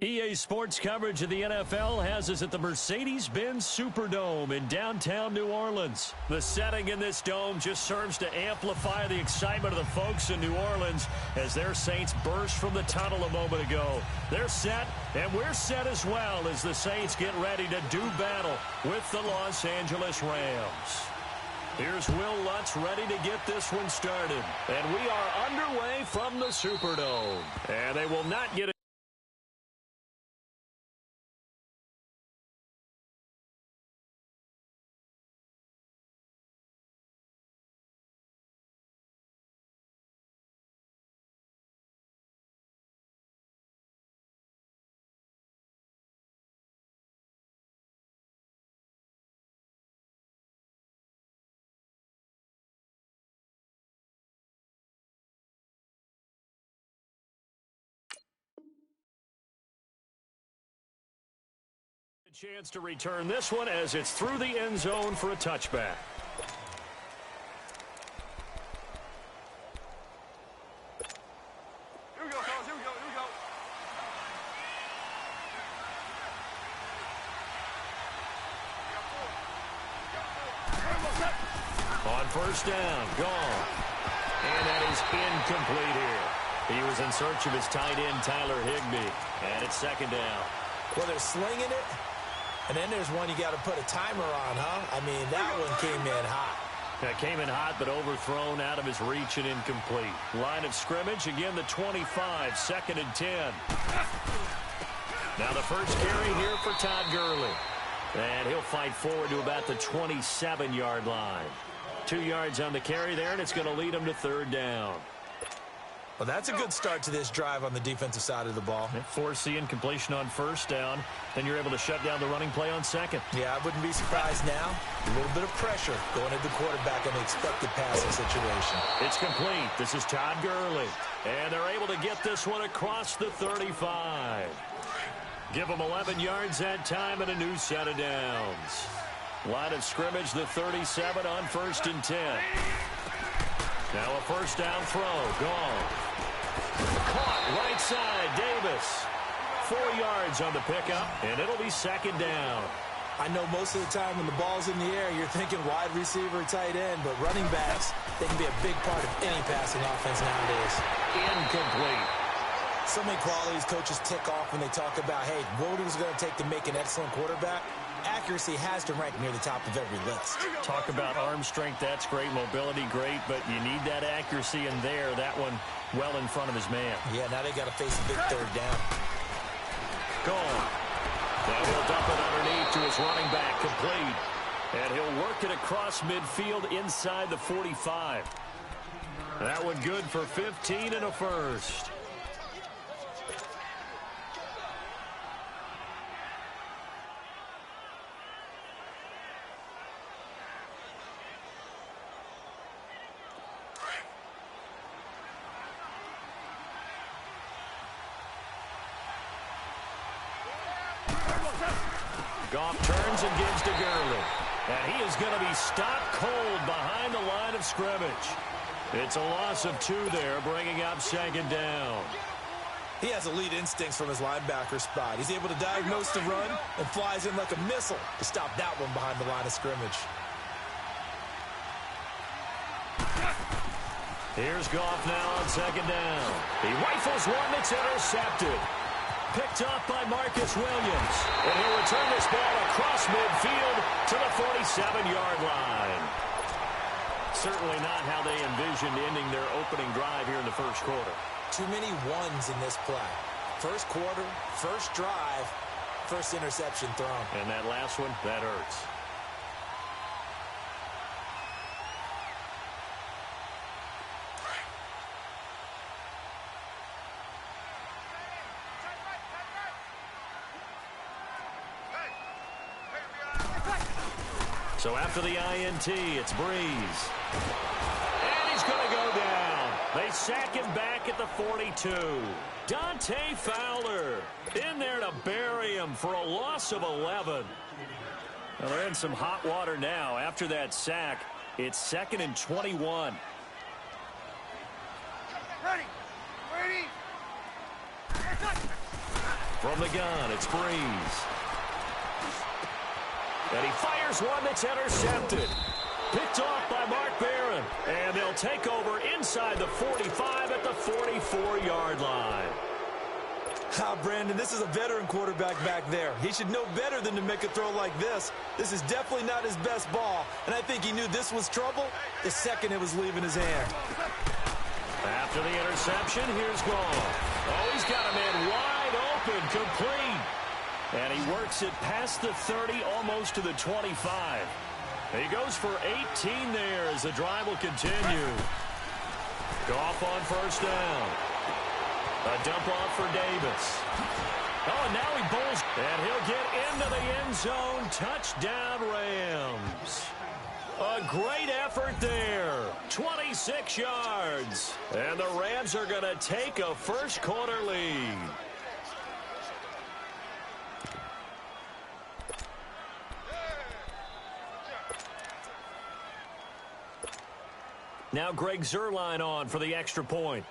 EA Sports coverage of the NFL has us at the Mercedes-Benz Superdome in downtown New Orleans. The setting in this dome just serves to amplify the excitement of the folks in New Orleans as their Saints burst from the tunnel a moment ago. They're set, and we're set as well as the Saints get ready to do battle with the Los Angeles Rams. Here's Will Lutz ready to get this one started. And we are underway from the Superdome. And they will not get it. Chance to return this one as it's through the end zone for a touchback. Here we go, fellas. Here we go. Here we go. On first down, gone. And that is incomplete here. He was in search of his tight end, Tyler Higbee. And it's second down. Well, they're slinging it. And then there's one you got to put a timer on, huh? I mean, that one came in hot. That came in hot, but overthrown out of his reach and incomplete. Line of scrimmage, again, the 25, second and 10. Now the first carry here for Todd Gurley. And he'll fight forward to about the 27-yard line. 2 yards on the carry there, and it's going to lead him to third down. Well, that's a good start to this drive on the defensive side of the ball. Force the incompletion on first down. Then you're able to shut down the running play on second. Yeah, I wouldn't be surprised now. A little bit of pressure going at the quarterback in the expected passing situation. It's complete. This is Todd Gurley. And they're able to get this one across the 35. Give them 11 yards that time and a new set of downs. Line of scrimmage, the 37 on first and 10. Now a first down throw. Gone. Caught right side. Davis. 4 yards on the pickup, and it'll be second down. I know most of the time when the ball's in the air, you're thinking wide receiver, tight end, but running backs, they can be a big part of any passing offense nowadays. Incomplete. So many qualities coaches tick off when they talk about, hey, what is it going to take to make an excellent quarterback? Accuracy has to rank near the top of every list. Talk about arm strength, that's great. Mobility, great, but you need that accuracy in there. That one well in front of his man. Yeah, now they got to face a big third down. Gone. Now he'll dump it underneath to his running back, complete. And he'll work it across midfield inside the 45. That one good for 15 and a first. Goff turns and gives to Gurley. And he is going to be stopped cold behind the line of scrimmage. It's a loss of 2 there, bringing up second down. He has elite instincts from his linebacker spot. He's able to diagnose the run and flies in like a missile to stop that one behind the line of scrimmage. Here's Goff now on second down. He rifles one that's intercepted. Picked up by Marcus Williams. And he'll return this ball across midfield to the 47-yard line. Certainly not how they envisioned ending their opening drive here in the first quarter. Too many ones in this play. First quarter, first drive, first interception thrown. And that last one, that hurts. So after the INT, it's Breeze. And he's going to go down. They sack him back at the 42. Dante Fowler in there to bury him for a loss of 11. Well, they're in some hot water now. After that sack, it's second and 21. From the gun, it's Breeze. And he fires one that's intercepted. Picked off by Mark Barron. And they'll take over inside the 45 at the 44-yard line. Brandon, this is a veteran quarterback back there. He should know better than to make a throw like this. This is definitely not his best ball, and I think he knew this was trouble the second it was leaving his hand. After the interception, here's Gall. Oh, he's got a man wide open, complete. And he works it past the 30, almost to the 25. He goes for 18 there as the drive will continue. Goff on first down. A dump off for Davis. Oh, and now he bowls, and he'll get into the end zone. Touchdown, Rams. A great effort there. 26 yards. And the Rams are going to take a first-quarter lead. Now Greg Zuerlein on for the extra point.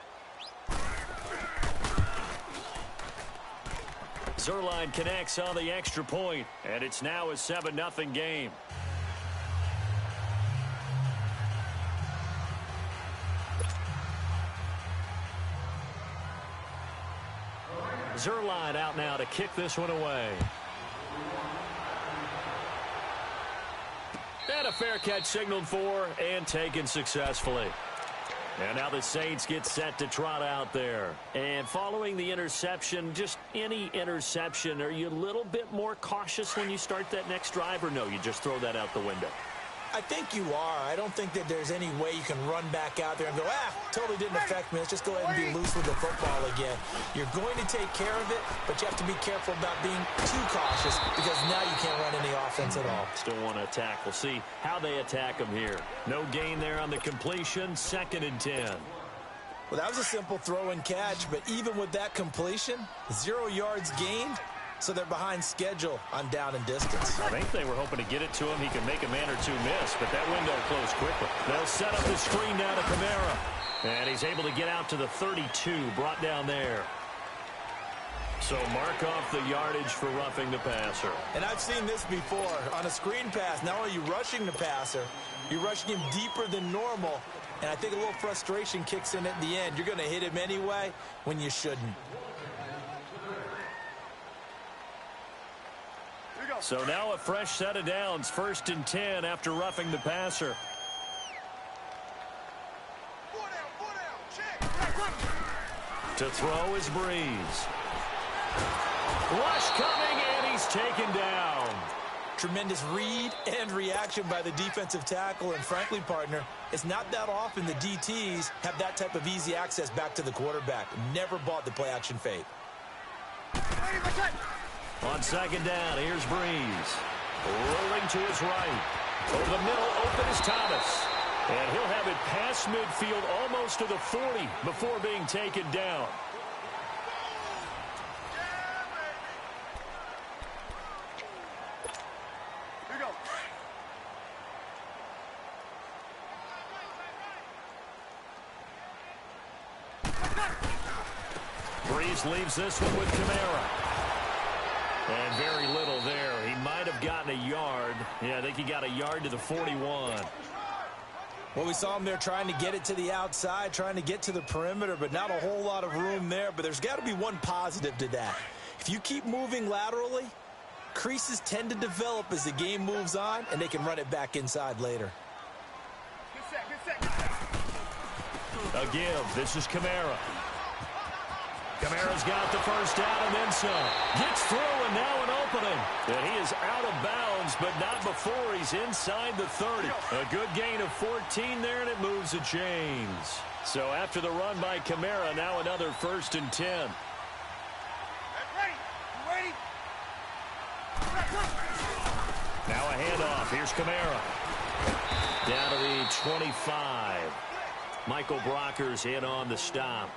Zuerlein connects on the extra point, and it's now a 7-0 game. Zuerlein out now to kick this one away. And a fair catch signaled for and taken successfully. And now the Saints get set to trot out there. And following the interception, just any interception, are you a little bit more cautious when you start that next drive, or no, you just throw that out the window? I think you are. I don't think that there's any way you can run back out there and go, totally didn't affect me. Let's just go ahead and be loose with the football again. You're going to take care of it, but you have to be careful about being too cautious because now you can't run any offense at all. Still want to attack. We'll see how they attack them here. No gain there on the completion. 2nd and 10. Well, that was a simple throw and catch, but even with that completion, 0 yards gained. So they're behind schedule on down and distance. I think they were hoping to get it to him. He can make a man or two miss, but that window closed quickly. They'll set up the screen now to Kamara. And he's able to get out to the 32, brought down there. So mark off the yardage for roughing the passer. And I've seen this before. On a screen pass, not only are you rushing the passer, you're rushing him deeper than normal. And I think a little frustration kicks in at the end. You're going to hit him anyway when you shouldn't. So now a fresh set of downs, 1st and 10 after roughing the passer. To throw is Breeze. Rush coming, and he's taken down. Tremendous read and reaction by the defensive tackle, and frankly, partner, it's not that often the DTs have that type of easy access back to the quarterback. Never bought the play-action fake. On 2nd down, here's Breeze. Rolling to his right. Over the middle, open is Thomas. And he'll have it past midfield almost to the 40 before being taken down. Here we go. Breeze leaves this one with Kamara. And very little there. He might have gotten a yard. Yeah, I think he got a yard to the 41. Well, we saw him there trying to get it to the outside, trying to get to the perimeter, but not a whole lot of room there. But there's got to be one positive to that. If you keep moving laterally, creases tend to develop as the game moves on, and they can run it back inside later. A give. This is Kamara. Kamara's got the first down and then some. Gets through and now an opening. And he is out of bounds, but not before he's inside the 30. A good gain of 14 there, and it moves the chains. So after the run by Kamara, now another 1st and 10. Now a handoff. Here's Kamara. Down to the 25. Michael Brocker's in on the stop.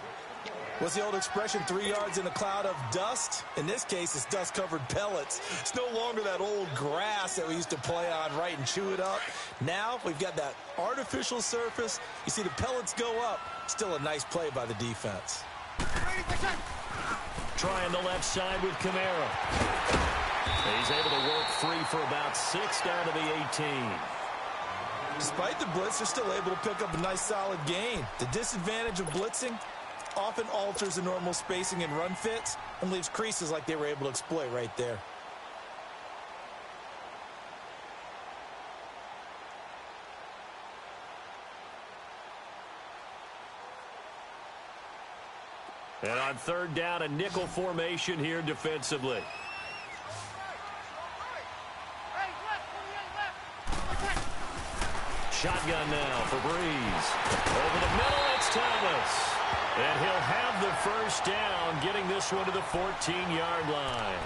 What's the old expression, 3 yards in a cloud of dust? In this case, it's dust-covered pellets. It's no longer that old grass that we used to play on, right, and chew it up. Now we've got that artificial surface. You see the pellets go up. Still a nice play by the defense. Trying the left side with Kamara. He's able to work free for about 6 down to the 18. Despite the blitz, they're still able to pick up a nice solid gain. The disadvantage of blitzing often alters the normal spacing and run fits and leaves creases like they were able to exploit right there. And on 3rd down, a nickel formation here defensively. Shotgun now for Breeze. Over the middle, it's Thomas. And he'll have the first down, getting this one to the 14-yard line.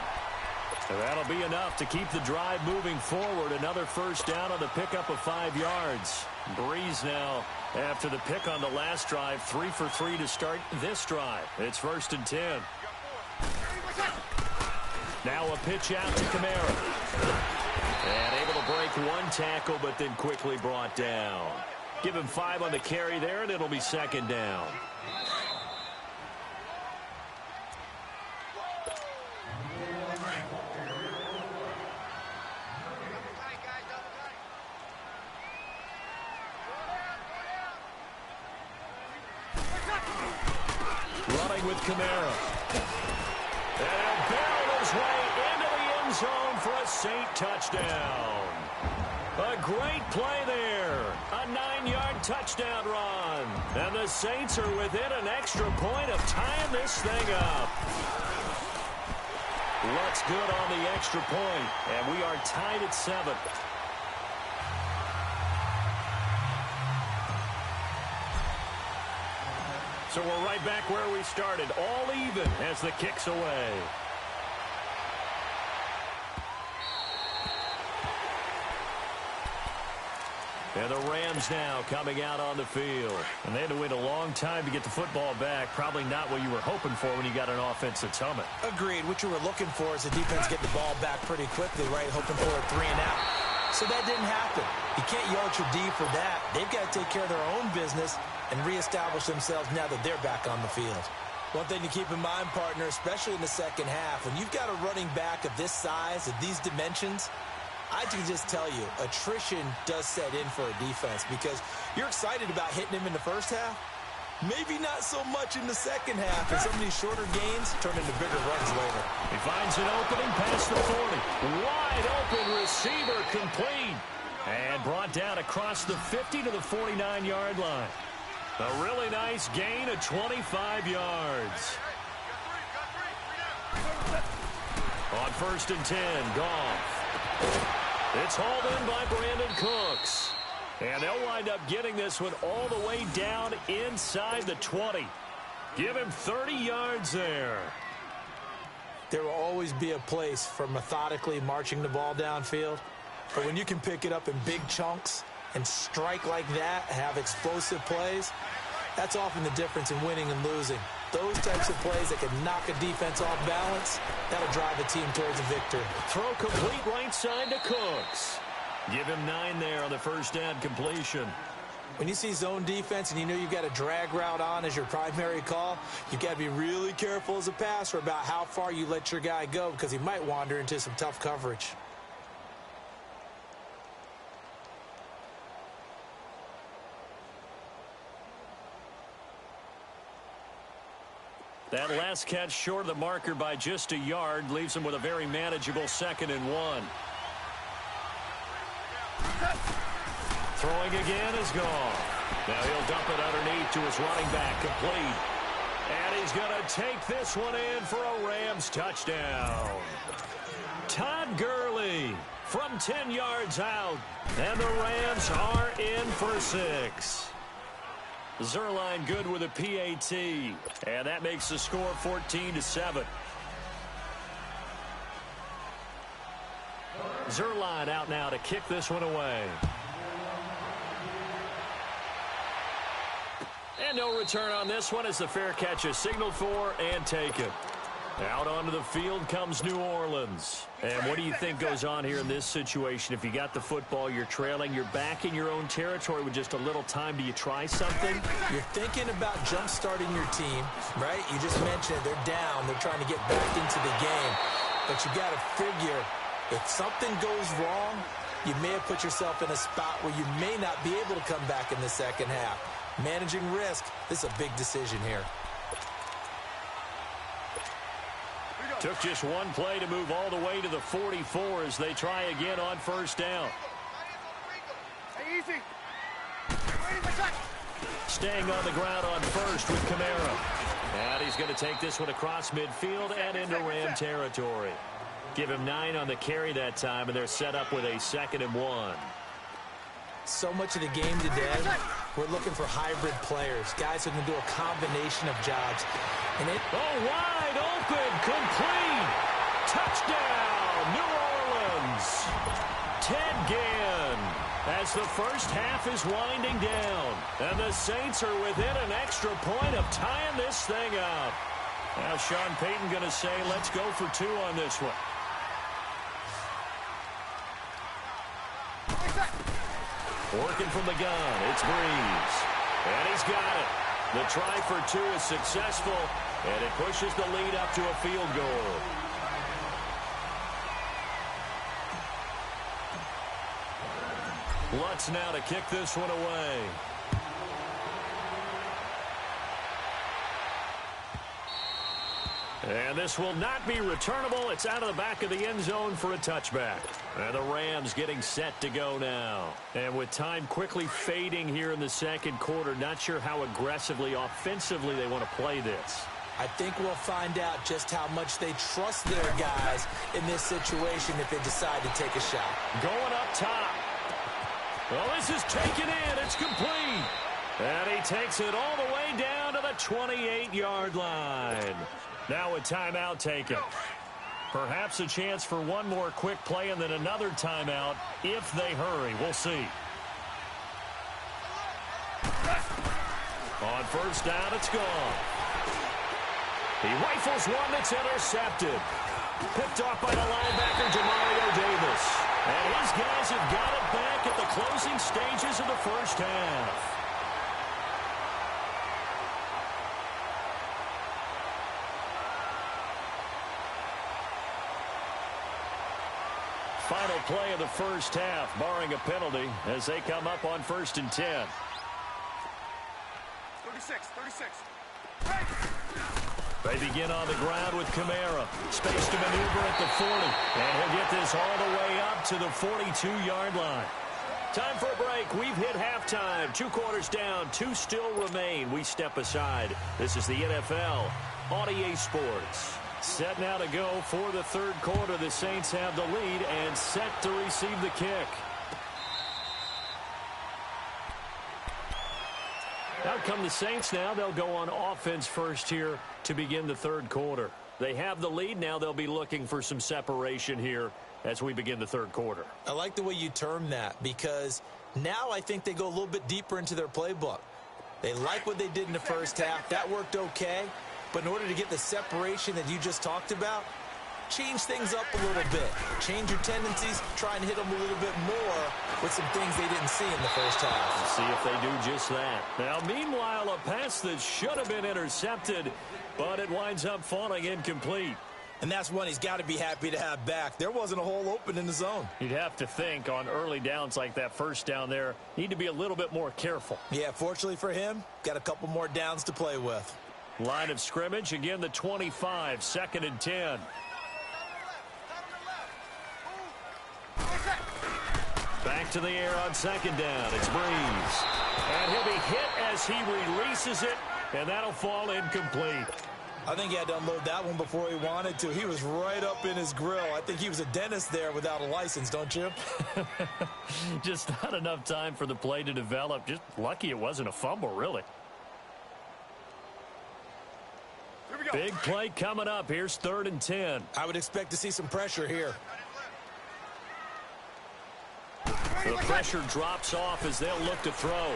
So that'll be enough to keep the drive moving forward. Another first down on the pickup of 5 yards. Breeze now, after the pick on the last drive, 3 for 3 to start this drive. It's 1st and 10. Now a pitch out to Kamara. And able to break 1 tackle, but then quickly brought down. Give him 5 on the carry there, and it'll be 2nd down. Running with Kamara. And he'll barrel his way into the end zone for a Saint touchdown. A great play there. A 9-yard touchdown run. And the Saints are within an extra point of tying this thing up. Looks good on the extra point, and we are tied at 7. So we're right back where we started, all even as the kick's away. And the Rams now coming out on the field. And they had to wait a long time to get the football back. Probably not what you were hoping for when you got an offense that's humming. Agreed. What you were looking for is the defense get the ball back pretty quickly, right? Hoping for a 3 and out. So that didn't happen. You can't yell at your D for that. They've got to take care of their own business and reestablish themselves now that they're back on the field. One thing to keep in mind, partner, especially in the second half, when you've got a running back of this size, of these dimensions, I can just tell you, attrition does set in for a defense because you're excited about hitting him in the first half. Maybe not so much in the second half, and some of these shorter gains turn into bigger runs later. He finds an opening past the 40. Wide open receiver complete. And brought down across the 50 to the 49-yard line. A really nice gain of 25 yards. On 1st and 10, Goff. It's hauled in by Brandon Cooks. And they'll wind up getting this one all the way down inside the 20. Give him 30 yards there. There will always be a place for methodically marching the ball downfield. But when you can pick it up in big chunks and strike like that, have explosive plays, that's often the difference in winning and losing. Those types of plays that can knock a defense off balance, that'll drive a team towards a victory. Throw complete right side to Cooks. Give him 9 there on the first down completion. When you see zone defense and you know you've got a drag route on as your primary call, you've got to be really careful as a passer about how far you let your guy go because he might wander into some tough coverage. That last catch short of the marker by just a yard leaves him with a very manageable 2nd and 1. Throwing again is gone. Now he'll dump it underneath to his running back, complete. And he's going to take this one in for a Rams touchdown. Todd Gurley from 10 yards out. And the Rams are in for 6. Zerline good with a PAT. And that makes the score 14-7. Zerline out now to kick this one away. And no return on this one as the fair catch is signaled for and taken. Out onto the field comes New Orleans. And what do you think goes on here in this situation? If you got the football, you're trailing, you're back in your own territory with just a little time. Do you try something? You're thinking about jump-starting your team, right? You just mentioned it. They're down. They're trying to get back into the game. But you got to figure, if something goes wrong, you may have put yourself in a spot where you may not be able to come back in the second half. Managing risk, this is a big decision here. Took just one play to move all the way to the 44 as they try again on first down. Easy. Staying on the ground on first with Kamara. And he's going to take this one across midfield and into Ram territory. Give him 9 on the carry that time, and they're set up with a 2nd and 1. So much of the game today, we're looking for hybrid players, guys who can do a combination of jobs. And wide open, complete, touchdown, New Orleans. Ted Ginn as the first half is winding down, and the Saints are within an extra point of tying this thing up. Now Sean Payton going to say, let's go for 2 on this one. Working from the gun, it's Breeze. And he's got it. The try for 2 is successful, and it pushes the lead up to a field goal. Lutz now to kick this one away. And this will not be returnable. It's out of the back of the end zone for a touchback. And the Rams getting set to go now. And with time quickly fading here in the second quarter, not sure how aggressively, offensively they want to play this. I think we'll find out just how much they trust their guys in this situation if they decide to take a shot. Going up top. Well, this is taken in. It's complete. And he takes it all the way down to the 28-yard line. Now a timeout taken. Perhaps a chance for one more quick play and then another timeout if they hurry. We'll see. On first down, it's gone. He rifles one that's intercepted. Picked off by the linebacker, Demario Davis. And his guys have got it back at the closing stages of the first half. Final play of the first half, barring a penalty, as they come up on 1st and 10. 36. They begin on the ground with Kamara. Space to maneuver at the 40. And he'll get this all the way up to the 42-yard line. Time for a break. We've hit halftime. 2 quarters down. 2 still remain. We step aside. This is the NFL on EA Sports. Set now to go for the third quarter. The Saints have the lead and set to receive the kick. Out come the Saints now. They'll go on offense first here to begin the third quarter. They have the lead. Now they'll be looking for some separation here as we begin the third quarter. I like the way you term that because now I think they go a little bit deeper into their playbook. They like what they did in the first half. That worked okay. But in order to get the separation that you just talked about, change things up a little bit. Change your tendencies, try and hit them a little bit more with some things they didn't see in the first half. See if they do just that. Now, meanwhile, a pass that should have been intercepted, but it winds up falling incomplete. And that's one he's got to be happy to have back. There wasn't a hole open in the zone. You'd have to think on early downs like that first down there, need to be a little bit more careful. Yeah, fortunately for him, got a couple more downs to play with. Line of scrimmage, again the 25, 2nd and 10. Back to the air on 2nd down. It's Breeze. And he'll be hit as he releases it, and that'll fall incomplete. I think he had to unload that one before he wanted to. He was right up in his grill. I think he was a dentist there without a license, don't you? Just not enough time for the play to develop. Just lucky it wasn't a fumble, really. Big play coming up. Here's 3rd and 10. I would expect to see some pressure here. The pressure drops off as they'll look to throw.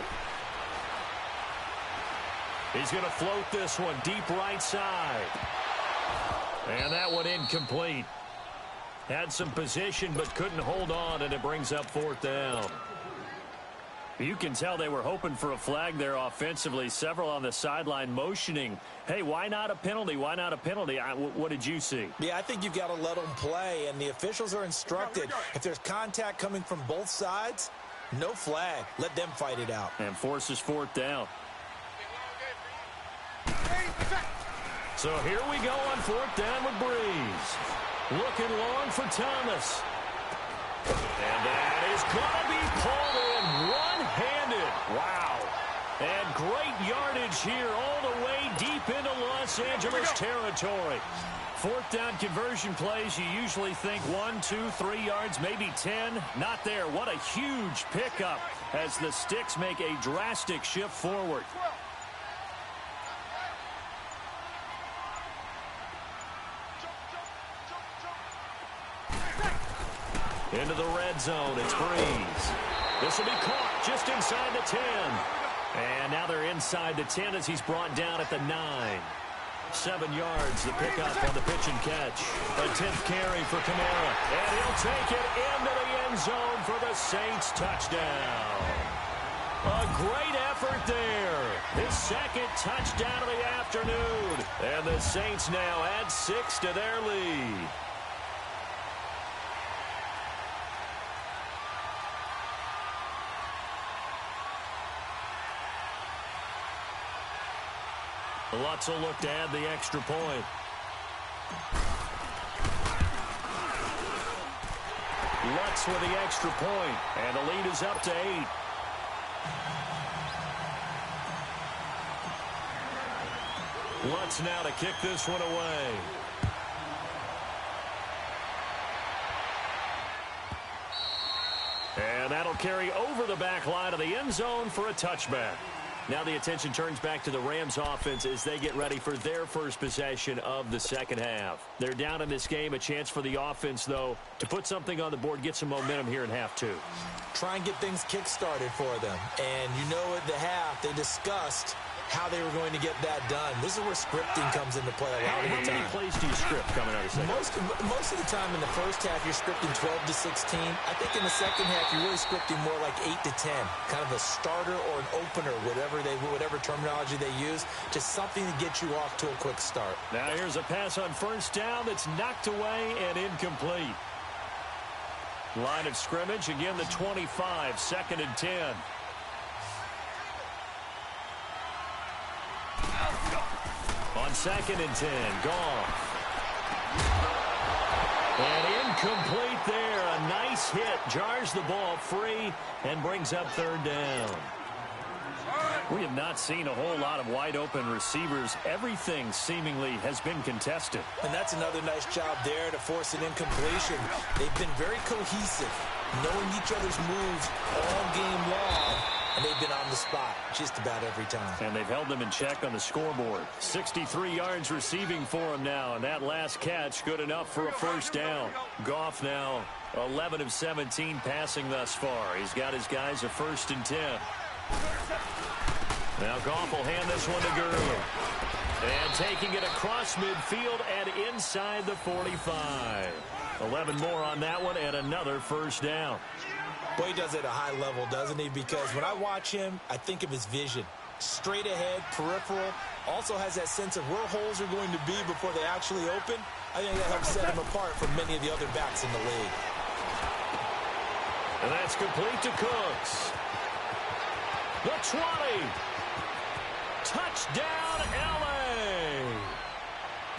He's going to float this one deep right side. And that one incomplete. Had some position but couldn't hold on, and it brings up 4th down. You can tell they were hoping for a flag there offensively. Several on the sideline motioning, hey, why not a penalty? Why not a penalty? What did you see? Yeah, I think you've got to let them play, and the officials are instructed. If there's contact coming from both sides, no flag. Let them fight it out. And forces 4th down. So here we go on 4th down with Breeze. Looking long for Thomas. And that is going to be pulled in one-handed. Wow. And great yardage here all the way deep into Los Angeles territory. 4th down conversion plays, you usually think 1, 2, 3 yards, maybe 10. Not there. What a huge pickup as the Sticks make a drastic shift forward. Into the red zone, it's Breeze. This will be caught just inside the 10. And now they're inside the 10 as he's brought down at the 9. 7 yards, the pickup on the pitch and catch. A 10th carry for Kamara. And he'll take it into the end zone for the Saints touchdown. A great effort there. His 2nd touchdown of the afternoon. And the Saints now add 6 to their lead. Lutz will look to add the extra point. Lutz with the extra point, and the lead is up to 8. Lutz now to kick this one away. And that'll carry over the back line of the end zone for a touchback. Now the attention turns back to the Rams offense as they get ready for their first possession of the second half. They're down in this game. A chance for the offense, though, to put something on the board, get some momentum here in half 2. Try and get things kick-started for them. And you know at the half, they discussed how they were going to get that done. This is where scripting comes into play a lot of the time. How many plays do you script coming out of the second? Most of the time in the first half, you're scripting 12 to 16. I think in the second half, you're really scripting more like 8 to 10. Kind of a starter or an opener, whatever terminology they use, just something to get you off to a quick start. Now here's a pass on 1st down that's knocked away and incomplete. Line of scrimmage, again the 25, 2nd and 10. On 2nd and 10, Goff. And incomplete there. A nice hit. Jars the ball free and brings up 3rd down. We have not seen a whole lot of wide-open receivers. Everything seemingly has been contested. And that's another nice job there to force an incompletion. They've been very cohesive, knowing each other's moves all game long. And they've been on the spot just about every time. And they've held them in check on the scoreboard. 63 yards receiving for him now. And that last catch good enough for a 1st down. Goff now 11 of 17 passing thus far. He's got his guys a 1st and 10. Now Goff will hand this one to Gurley. And taking it across midfield and inside the 45. 11 more on that one and another 1st down. Boy, he does it at a high level, doesn't he? Because when I watch him, I think of his vision. Straight ahead, peripheral. Also has that sense of where holes are going to be before they actually open. I think that helps set him apart from many of the other backs in the league. And that's complete to Cooks. The 20. Touchdown, L.A.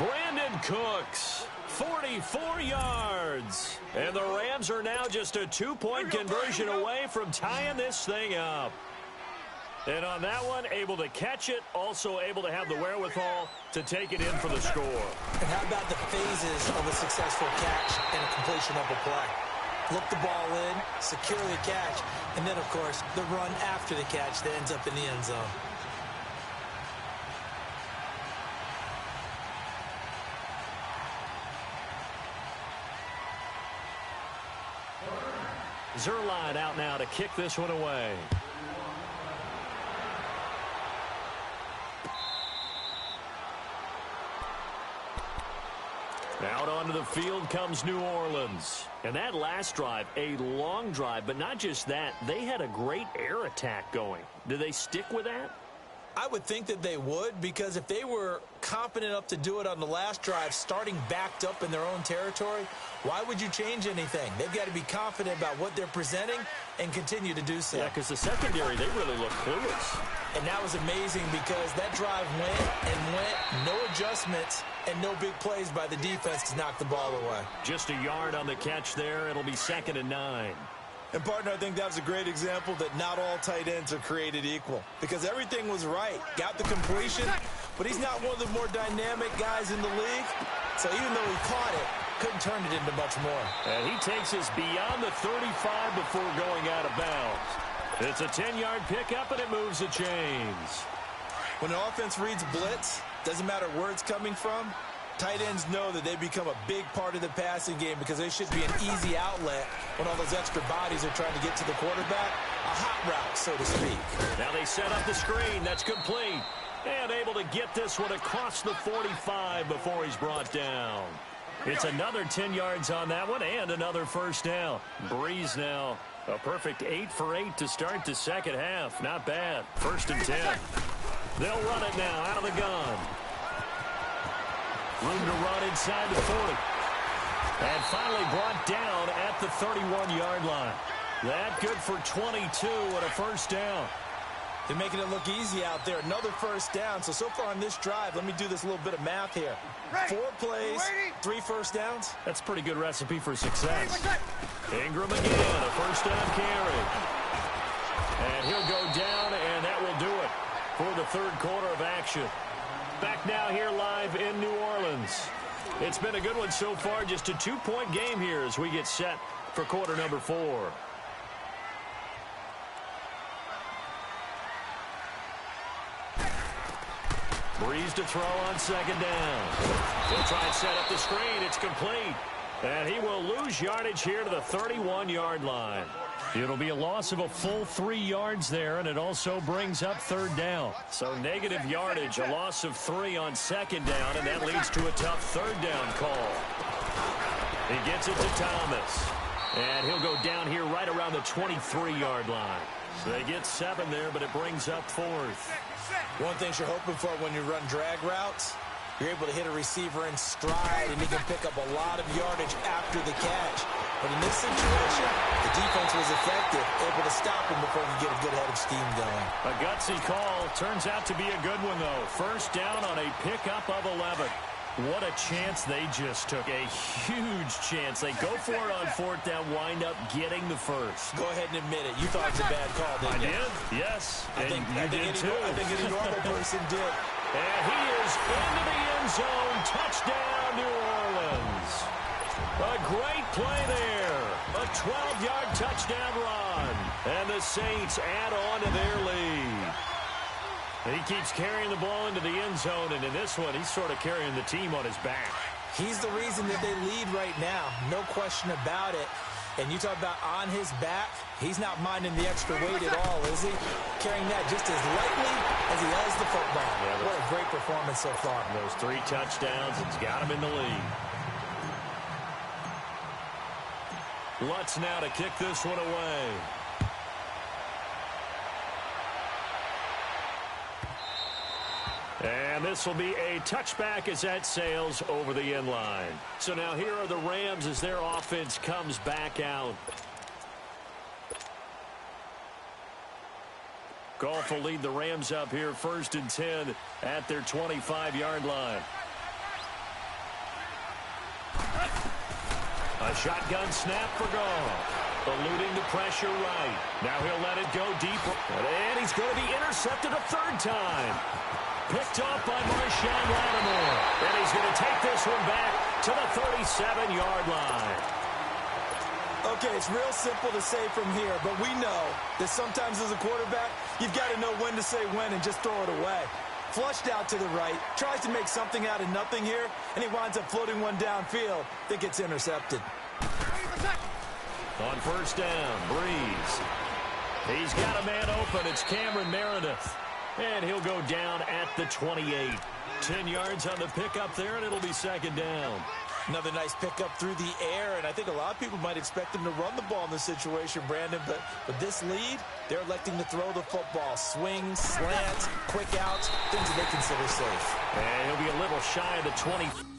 Brandon Cooks. 44 yards. And the Rams are now just a 2-point conversion away from tying this thing up. And on that one, able to catch it, also able to have the wherewithal to take it in for the score. And how about the phases of a successful catch and a completion of a play? Look the ball in, secure the catch, and then, of course, the run after the catch that ends up in the end zone. Zerline out now to kick this one away. Out onto the field comes New Orleans. And that last drive, a long drive, but not just that. They had a great air attack going. Do they stick with that? I would think that they would, because if they were confident enough to do it on the last drive, starting backed up in their own territory, why would you change anything? They've got to be confident about what they're presenting and continue to do so. Yeah, because the secondary, they really look clueless. And that was amazing because that drive went, no adjustments, and no big plays by the defense to knock the ball away. Just a yard on the catch there. It'll be 2nd and 9. And, partner, I think that was a great example that not all tight ends are created equal, because everything was right. Got the completion, but he's not one of the more dynamic guys in the league. So even though he caught it, couldn't turn it into much more. And he takes us beyond the 35 before going out of bounds. It's a 10-yard pickup, and it moves the chains. When an offense reads blitz, doesn't matter where it's coming from, tight ends know that they become a big part of the passing game because they should be an easy outlet when all those extra bodies are trying to get to the quarterback. A hot route, so to speak. Now they set up the screen. That's complete. And able to get this one across the 45 before he's brought down. It's another 10 yards on that one and another first down. Breeze now a perfect 8 for 8 to start the second half. Not bad. 1st and 10. They'll run it now out of the gun. Room to run inside the 40. And finally brought down at the 31-yard line. That good for 22 and a first down. They're making it look easy out there. Another first down. So far on this drive, let me do this little bit of math here. 4 plays, 3 first downs. That's a pretty good recipe for success. Ingram again, a first down carry. And he'll go down, and that will do it for the 3rd quarter of action. Back now here live in New Orleans. It's been a good one so far. Just a 2-point game here as we get set for quarter number 4. Breeze to throw on 2nd down. He'll try and set up the screen. It's complete. And he will lose yardage here to the 31-yard line. It'll be a loss of a full 3 yards there, and it also brings up 3rd down. So negative yardage, a loss of 3 on 2nd down, and that leads to a tough 3rd down call. He gets it to Thomas. And he'll go down here right around the 23-yard line. So they get 7 there, but it brings up 4th. One thing you're hoping for when you run drag routes, you're able to hit a receiver in stride, and he can pick up a lot of yardage after the catch. But in this situation, the defense was effective, able to stop him before he could get a good head of steam going. A gutsy call. Turns out to be a good one, though. First down on a pickup of 11. What a chance they just took. A huge chance. They go for it on 4th down, wind up getting the first. Go ahead and admit it. You thought it was a bad call, didn't you? I did, yes. I think any normal person did. And he is into the end zone. Touchdown, New Orleans. A great play there. A 12-yard touchdown run. And the Saints add on to their lead. He keeps carrying the ball into the end zone, and in this one, he's sort of carrying the team on his back. He's the reason that they lead right now. No question about it. And you talk about on his back, he's not minding the extra weight at all, is he? Carrying that just as lightly as he has the football. Yeah, what a great performance so far. Those 3 touchdowns, it's got him in the lead. Lutz now to kick this one away. And this will be a touchback as that sails over the end line. So now here are the Rams as their offense comes back out. Goff will lead the Rams up here 1st and 10 at their 25-yard line. A shotgun snap for Goff. Eluding the pressure right. Now he'll let it go deep. And he's going to be intercepted a 3rd time. Picked off by Marshawn Lattimore. And he's going to take this one back to the 37-yard line. Okay, it's real simple to say from here, but we know that sometimes as a quarterback, you've got to know when to say when and just throw it away. Flushed out to the right, tries to make something out of nothing here, and he winds up floating one downfield that gets intercepted. On 1st down, Breeze. He's got a man open. It's Cameron Meredith. And he'll go down at the 28. 10 yards on the pickup there, and it'll be 2nd down. Another nice pickup through the air, and I think a lot of people might expect him to run the ball in this situation, Brandon, but with this lead, they're electing to throw the football. Swings, slants, quick outs, things that they consider safe. And he'll be a little shy of the 20.